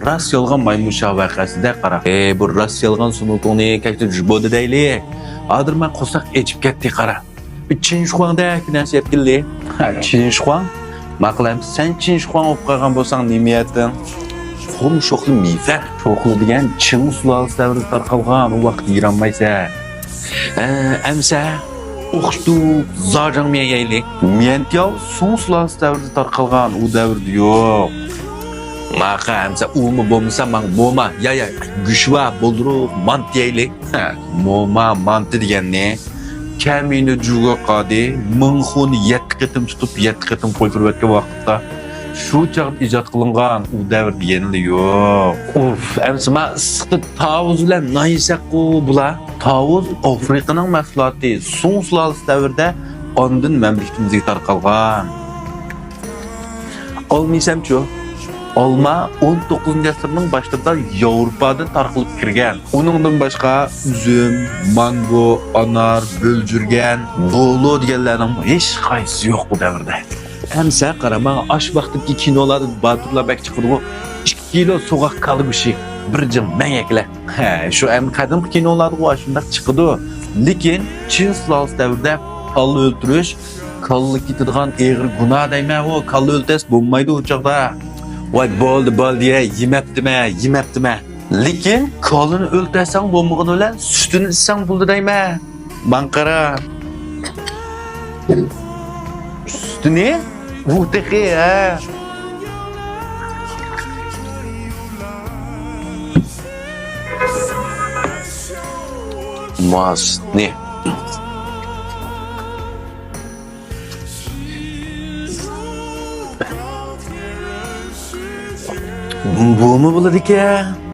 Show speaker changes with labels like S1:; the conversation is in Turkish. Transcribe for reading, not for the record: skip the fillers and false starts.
S1: rast yolg'on maymunshaq vaqasida qara. Bu rast yolg'on sunutuni kakta jubodi deylik. Hozir men qo'saq echib ketdi qara. Bir Chinshhuangda narsa yeb keldi. Chinshhuang? Maqlam, sen Chinshhuang o'qib qolgan bo'lsang nima etdin? Sho'xli mifa. Sho'xli degan Qing sulolasi davrida tarqalgan u vaqt yiranmaysa. Amsa o'qishdu zojang miyaylik. Mentiyav Song sulolasi davrida tarqalgan u davrda yo'q. Maqa amsa umi bo'lmasa men bo'lma. Ya güshva bo'ldiruq mant deylik. Mo'ma manti degan ne? Kamini juga qadi, mingxun 7 qitim tutib 7 qitim qo'yib o'tgan vaqtda shu chaqda ijod qilingan u davr degani yo'q. Amsa men issiqda tavuz bilan naysaqu bular. Tavuz Afrikaning mahsuloti, Song sulolasi davrida ondan mamlakatimizga tarqalgan. Olmaysam-chu, olma 19 asrning boshida Yevropada tarqalib kirgan. Uningdan boshqa üzüm, mango, anar, böljürgen, bolo deganlarning hech qaysi yo'q bu davrda. Hamsa qarama, ash vaqtdagi kinolarda baturlar bak chiqadi. 2 kilo so'g'aq qolib bir şey. Bir jim mangaklar. Shu ham qadimgi kinolarda shunday chiqadi. Lekin Qing sulolasi davrida kalla o'ldirish, kalla ketadigan og'ir gunoh deyman, u kalla o'ltas bo'lmaydi u chaqda. Voy bo'ldi yemaptimi. Lekin kallani o'ltasang bo'lmagan bilan sutini ichsang bo'ldi deyman. Men qara. Sutini bu teqi ha. Mas ne? Bu mu buladı ki?